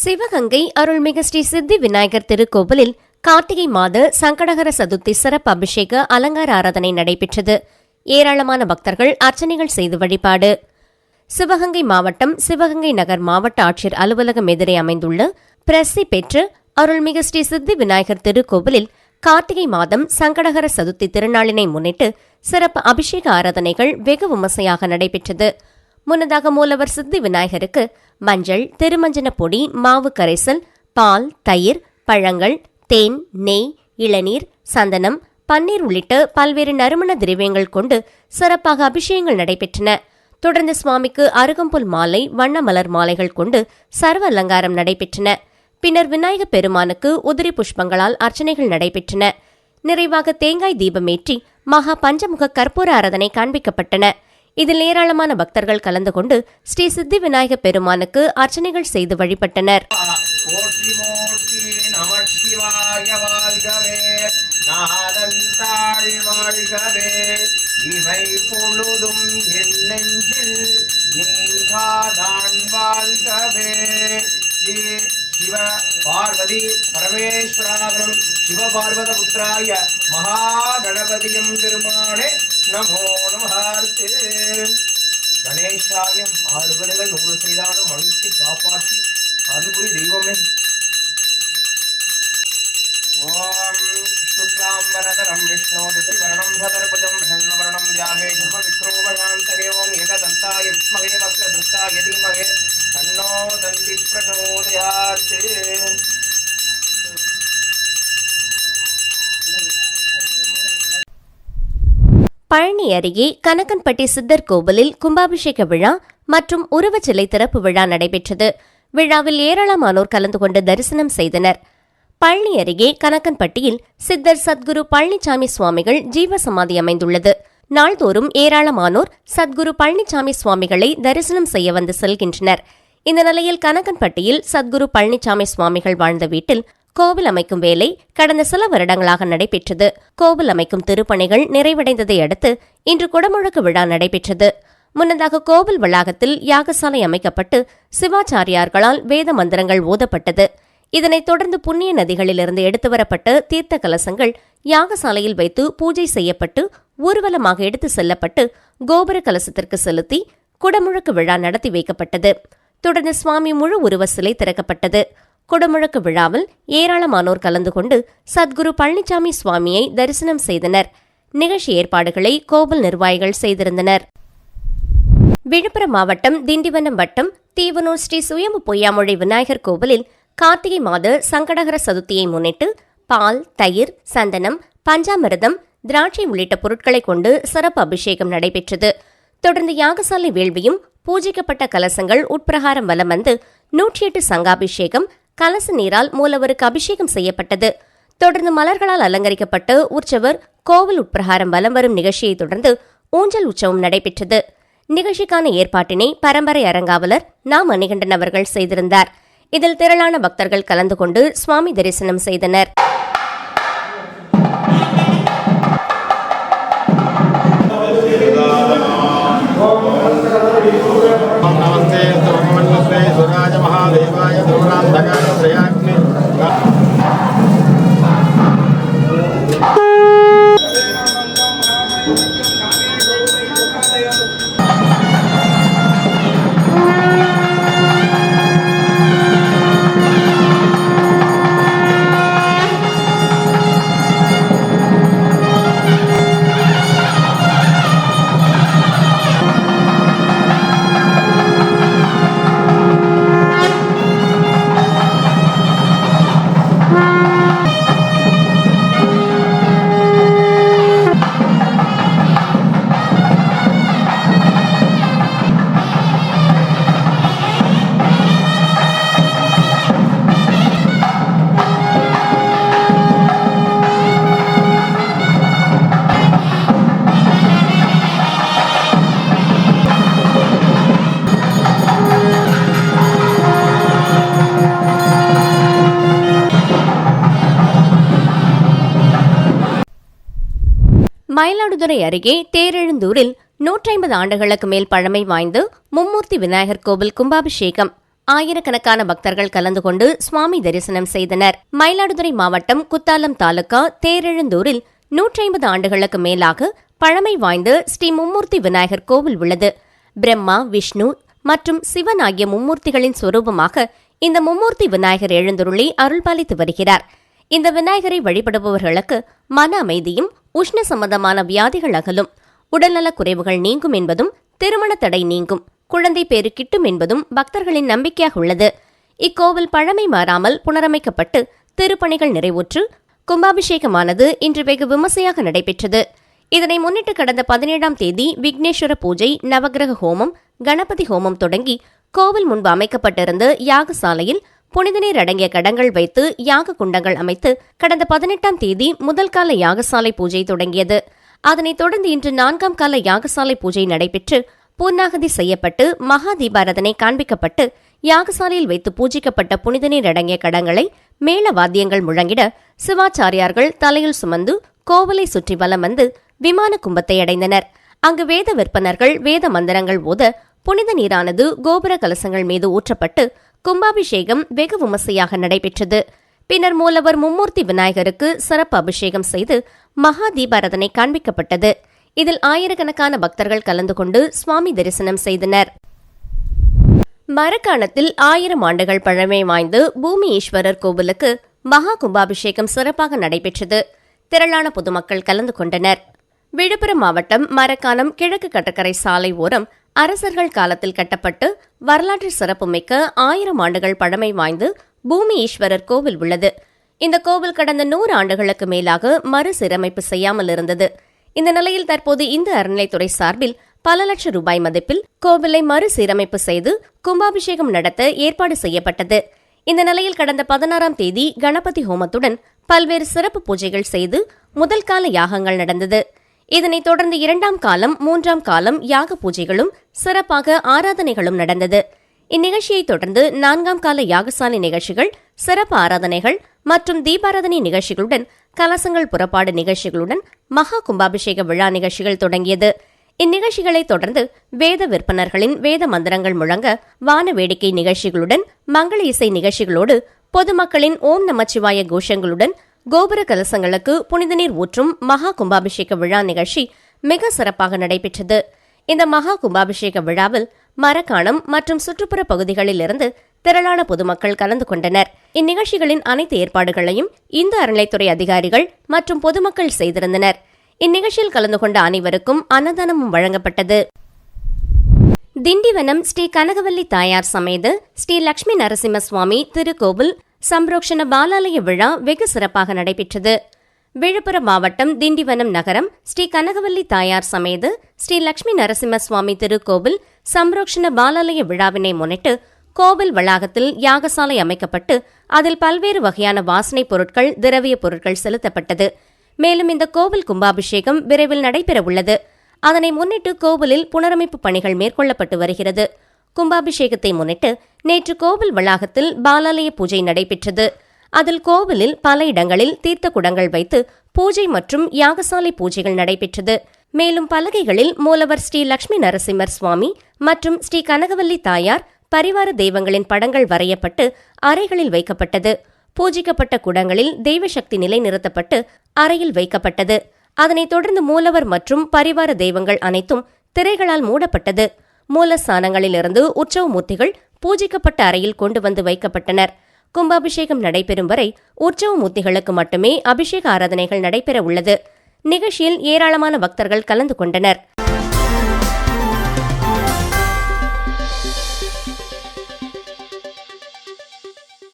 சிவகங்கை அருள்மிகு ஸ்ரீ சித்தி விநாயகர் திருக்கோவிலில் கார்த்திகை மாத சங்கடகர சதுர்த்தி சிறப்பு அபிஷேக அலங்கார ஆராதனை நடைபெற்றது. ஏராளமான பக்தர்கள் அர்ச்சனைகள் செய்து வழிபாடு. சிவகங்கை மாவட்டம் சிவகங்கை நகர் மாவட்ட ஆட்சியர் அலுவலகம் எதிரே அமைந்துள்ள பிரசித்தி பெற்ற அருள்மிகு ஸ்ரீ சித்தி விநாயகர் திருக்கோவிலில் கார்த்திகை மாதம் சங்கடகர சதுர்த்தி திருநாளினை முன்னிட்டு சிறப்பு அபிஷேக ஆராதனைகள் வெகு விமர்சையாக நடைபெற்றது. முன்னதாக மூலவர் சித்தி விநாயகருக்கு மஞ்சள், திருமஞ்சன பொடி, மாவு கரைசல், பால், தயிர், பழங்கள், தேன், நெய், இளநீர், சந்தனம், பன்னீர் உள்ளிட்ட பல்வேறு நறுமண திரவியங்கள் கொண்டு சிறப்பாக அபிஷேகங்கள் நடைபெற்றன. தொடர்ந்து சுவாமிக்கு அருகம்புல் மாலை, வண்ண மலர் மாலைகள் கொண்டு சர்வ அலங்காரம் நடைபெற்றன. பின்னர் விநாயக பெருமானுக்கு உதிரி புஷ்பங்களால் அர்ச்சனைகள் நடைபெற்றன. நிறைவாக தேங்காய் தீபமேற்றி மகா பஞ்சமுக கற்பூர ஆராதனை காண்பிக்கப்பட்டன. இதில் ஏராளமான பக்தர்கள் கலந்து கொண்டு ஸ்ரீ சித்தி விநாயக பெருமானுக்கு அர்ச்சனைகள் செய்து வழிபட்டனர். பார்வதி பரமேஸ்வராவரம் சிவபார்வத புத்திராய மகாகணபதியம் பெருமானே நமோ நமஹார்த்தே. கணேசாயம் 6 பேர்கள் 100 செய்தாலும் மனுஷி காப்பாற்றி அருள்புரி தெய்வமே. ஓம் சுக்லாம்பரதரம் விஷ்ணு சசிவரணம் சதர்புஜம் பிரசன்னவரணம் தியாகே சர்வ விக்ரோபசாந்தரே. ஓம் ஏகதந்தாய வித்மகே வக்ரதுண்டாய தீமகே தன்னோ தந்தி பிரச்சோதயாத். பழனி அருகே கனகன்பட்டி சித்தர் கோவிலில் கும்பாபிஷேக விழா மற்றும் உருவச்சிலை திறப்பு விழா நடைபெற்றது. விழாவில் ஏராளமானோர் கலந்து கொண்டு தரிசனம் செய்தனர். பழனி அருகே கனகன்பட்டியில் சித்தர் சத்குரு பழனிசாமி சுவாமிகள் ஜீவசமாதி அமைந்துள்ளது. நாள்தோறும் ஏராளமானோர் சத்குரு பழனிசாமி சுவாமிகளை தரிசனம் செய்ய வந்து செல்கின்றனர். இந்த நிலையில் கனகன்பட்டியில் சத்குரு பழனிசாமி சுவாமிகள் வாழ்ந்த வீட்டில் கோவில் அமைக்கும் வேலை கடந்த சில வருடங்களாக நடைபெற்றது. கோவில் அமைக்கும் திருப்பணிகள் நிறைவடைந்ததை அடுத்து இன்று குடமுழக்கு விழா நடைபெற்றது. முன்னதாக கோவில் வளாகத்தில் யாகசாலை அமைக்கப்பட்டு சிவாச்சாரியார்களால் வேத மந்திரங்கள் ஓதப்பட்டது. இதனைத் தொடர்ந்து புண்ணிய நதிகளிலிருந்து எடுத்து வரப்பட்ட தீர்த்த கலசங்கள் யாகசாலையில் வைத்து பூஜை செய்யப்பட்டு ஊர்வலமாக எடுத்து செல்லப்பட்டு கோபுர கலசத்திற்கு செலுத்தி குடமுழக்கு விழா நடத்தி வைக்கப்பட்டது. தொடர்ந்து சுவாமி முழு உருவ சிலை திறக்கப்பட்டது. குடமுழக்கு விழாவில் ஏராளமானோர் கலந்து கொண்டு சத்குரு பழனிசாமி சுவாமியை தரிசனம் செய்தனர். நிகழ்ச்சி ஏற்பாடுகளை கோவில் நிர்வாகிகள் செய்திருந்தனர். விழுப்புரம் மாவட்டம் திண்டிவனம் வட்டம் தீவனூர் ஸ்ரீ சுயம்பு பொய்யாமொழி விநாயகர் கோவிலில் கார்த்திகை மாத சங்கடகர சதுர்த்தியை முன்னிட்டு பால், தயிர், சந்தனம், பஞ்சாமிர்தம், திராட்சை உள்ளிட்ட பொருட்களை கொண்டு சிறப்பு அபிஷேகம் நடைபெற்றது. தொடர்ந்து யாகசாலை வேள்வியும் பூஜிக்கப்பட்ட கலசங்கள் உட்பிரகாரம் வலம் வந்து 108 சங்காபிஷேகம், கலச நீரால் மூலவருக்கு அபிஷேகம் செய்யப்பட்டது. தொடர்ந்து மலர்களால் அலங்கரிக்கப்பட்ட உற்சவர் கோவில் உட்பிரகாரம் வலம் வரும் நிகழ்ச்சியை தொடர்ந்து ஊஞ்சல் உற்சவம் நடைபெற்றது. நிகழ்ச்சிக்கான ஏற்பாட்டினை பரம்பரை அரங்காவலர் நா. மணிகண்டன் அவர்கள் செய்திருந்தார். இதில் திரளான பக்தர்கள் கலந்து கொண்டு சுவாமி தரிசனம் செய்தனர். மயிலாடுதுறை அருகே தேரெழுந்தூரில் 150 ஆண்டுகளுக்கு மேல் பழமை வாய்ந்த மும்மூர்த்தி விநாயகர் கோவில் கும்பாபிஷேகம் ஆயிரக்கணக்கான பக்தர்கள் கலந்து கொண்டு சுவாமி தரிசனம் செய்தனர். மயிலாடுதுறை மாவட்டம் குத்தாலம் தாலுகா தேரெழுந்தூரில் 150 ஆண்டுகளுக்கு மேலாக பழமை வாய்ந்த ஸ்ரீ மும்மூர்த்தி விநாயகர் கோவில் உள்ளது. பிரம்மா, விஷ்ணு மற்றும் சிவன் ஆகிய மும்மூர்த்திகளின் சொரூபமாக இந்த மும்மூர்த்தி விநாயகர் எழுந்துருளி அருள்பாலித்து வருகிறார். இந்த விநாயகரை வழிபடுபவர்களுக்கு மன அமைதியும் உஷ்ண சம்பந்தமான வியாதிகள் அகலும், உடல்நலக் குறைவுகள் நீங்கும் என்பதும், திருமண தடை நீங்கும், குழந்தை பேறு கிட்டும் என்பதும் பக்தர்களின் நம்பிக்கையாக உள்ளது. இக்கோவில் பழமை மாறாமல் புனரமைக்கப்பட்டு திருப்பணிகள் நிறைவுற்று கும்பாபிஷேகமானது இன்று வெகு விமர்சையாக நடைபெற்றது. இதனை முன்னிட்டு கடந்த 17ஆம் தேதி விக்னேஸ்வர பூஜை, நவகிரக ஹோமம், கணபதி ஹோமம் தொடங்கி கோவில் முன்பு அமைக்கப்பட்டிருந்த யாகசாலையில் புனிதநீர் அடங்கிய கடங்கள் வைத்து யாக குண்டங்கள் அமைத்து கடந்த 18ஆம் தேதி முதல் கால யாகசாலை பூஜை தொடங்கியது. அதனைத் தொடர்ந்து இன்று 4ஆம் கால யாகசாலை பூஜை நடைபெற்று பூர்ணாகதி செய்யப்பட்டு மகா தீபாராதனை காண்பிக்கப்பட்டு யாகசாலையில் வைத்து பூஜிக்கப்பட்ட புனிதநீர் அடங்கிய கடங்களை மேள வாத்தியங்கள் முழங்கிட சிவாச்சாரியார்கள் தலையில் சுமந்து கோவிலை சுற்றி வலம் வந்து விமான கும்பத்தை அடைந்தனர். அங்கு வேத விற்பனர்கள் வேத மந்திரங்கள் ஓத புனித நீரானது கோபுர கலசங்கள் மீது ஊற்றப்பட்டு கும்பாபிஷேகம் வெகு விமர்சையாக நடைபெற்றது. பின்னர் மூலவர் மும்மூர்த்தி விநாயகருக்கு சிறப்பு அபிஷேகம் செய்து மகா தீபாராதனை காண்பிக்கப்பட்டது. இதில் ஆயிரக்கணக்கான பக்தர்கள் கலந்து கொண்டு சுவாமி தரிசனம் செய்தனர். மரக்காணத்தில் 1000 ஆண்டுகள் பழமை வாய்ந்த பூமி ஈஸ்வரர் கோவிலுக்கு மகா கும்பாபிஷேகம் சிறப்பாக நடைபெற்றது. திரளான பொதுமக்கள் கலந்து கொண்டனர். விழுப்புரம் மாவட்டம் மரக்காணம் கிழக்கு கடற்கரை சாலை ஓரம் அரசர்கள் காலத்தில் கட்டப்பட்டு வரலாற்று சிறப்புமிக்க 1000 ஆண்டுகள் பழமை வாய்ந்து பூமி ஈஸ்வரர் கோவில் உள்ளது. இந்த கோவில் கடந்த 100 ஆண்டுகளுக்கு மேலாக மறுசீரமைப்பு செய்யாமல் இருந்தது. இந்த நிலையில் தற்போது இந்து அறநிலைத்துறை சார்பில் பல லட்சம் ரூபாய் மதிப்பில் கோவிலை மறுசீரமைப்பு செய்து கும்பாபிஷேகம் நடத்த ஏற்பாடு செய்யப்பட்டது. இந்த நிலையில் கடந்த 16ஆம் தேதி கணபதி ஹோமத்துடன் பல்வேறு சிறப்பு பூஜைகள் செய்து முதல் கால யாகங்கள் நடந்தது. இதனைத் தொடர்ந்து 2ஆம் காலம், 3ஆம் காலம் யாக பூஜைகளும் சிறப்பாக ஆராதனைகளும் நடந்தது. இந்நிகழ்ச்சியைத் தொடர்ந்து 4ஆம் கால யாகசாலை நிகழ்ச்சிகள், சிறப்பு ஆராதனைகள் மற்றும் தீபாராதனை நிகழ்ச்சிகளுடன் கலசங்கள் புறப்பாடு நிகழ்ச்சிகளுடன் மகா கும்பாபிஷேக விழா நிகழ்ச்சிகள் தொடங்கியது. இந்நிகழ்ச்சிகளைத் தொடர்ந்து வேத விற்பனர்களின் வேத மந்திரங்கள் முழங்க வான வேடிக்கை நிகழ்ச்சிகளுடன் மங்கள இசை நிகழ்ச்சிகளோடு பொதுமக்களின் ஓம் நமச்சிவாய கோஷங்களுடன் கோபுர கலசங்களுக்கு புனித நீர் ஊற்றும் மகா கும்பாபிஷேக விழா நிகழ்ச்சி மிக சிறப்பாக நடைபெற்றது. இந்த மகா கும்பாபிஷேக விழாவில் மரக்காணம் மற்றும் சுற்றுப்புற பகுதிகளில் இருந்து திரளான பொதுமக்கள் கலந்து கொண்டனர். இந்நிகழ்ச்சிகளின் அனைத்து ஏற்பாடுகளையும் இந்து அறநிலைத்துறை அதிகாரிகள் மற்றும் பொதுமக்கள் செய்திருந்தனர். இந்நிகழ்ச்சியில் கலந்து கொண்ட அனைவருக்கும் அன்னதானமும் வழங்கப்பட்டது. திண்டிவனம் ஸ்ரீ கனகவல்லி தாயார் சமேத ஸ்ரீ லட்சுமி நரசிம்ம சுவாமி திருக்கோவில் சம்ரோக்ஷண பாலாலய விழா வெகு சிறப்பாக நடைபெற்றது. விழுப்புரம் மாவட்டம் திண்டிவனம் நகரம் ஸ்ரீ கனகவல்லி தாயார் சமேத ஸ்ரீ லட்சுமி நரசிம்ம சுவாமி திருக்கோவில் சம்ரோக்ஷண பாலாலய விழாவினை முன்னிட்டு கோவில் வளாகத்தில் யாகசாலை அமைக்கப்பட்டு அதில் பல்வேறு வகையான வாசனைப் பொருட்கள், திரவிய பொருட்கள் செலுத்தப்பட்டது. மேலும் இந்த கோவில் கும்பாபிஷேகம் விரைவில் நடைபெறவுள்ளது. அதனை முன்னிட்டு கோவிலில் புனரமைப்பு பணிகள் மேற்கொள்ளப்பட்டு வருகிறது. கும்பாபிஷேகத்தை முன்னிட்டு நேற்று கோவில் வளாகத்தில் பாலாலய பூஜை நடைபெற்றது. அதில் கோவிலில் பல இடங்களில் தீர்த்த குடங்கள் வைத்து பூஜை மற்றும் யாகசாலை பூஜைகள் நடைபெற்றது. மேலும் பலகைகளில் மூலவர் ஸ்ரீ லட்சுமி நரசிம்மர் சுவாமி மற்றும் ஸ்ரீ கனகவல்லி தாயார் பரிவார தெய்வங்களின் படங்கள் வரையப்பட்டு அறைகளில் வைக்கப்பட்டது. பூஜிக்கப்பட்ட குடங்களில் தெய்வசக்தி நிலைநிறுத்தப்பட்டு அறையில் வைக்கப்பட்டது. அதனைத் தொடர்ந்து மூலவர் மற்றும் பரிவார தெய்வங்கள் அனைத்தும் திரைகளால் மூடப்பட்டது. மூலஸ்தானங்களிலிருந்து உற்சவ மூர்த்திகள் பூஜிக்கப்பட்ட அறையில் கொண்டு வந்து வைக்கப்பட்டனர். கும்பாபிஷேகம் நடைபெறும் வரை உற்சவ மூர்த்திகளுக்கு மட்டுமே அபிஷேக ஆராதனைகள் நடைபெற உள்ளது. நிகழ்ச்சியில் ஏராளமான பக்தர்கள் கலந்து கொண்டனர்.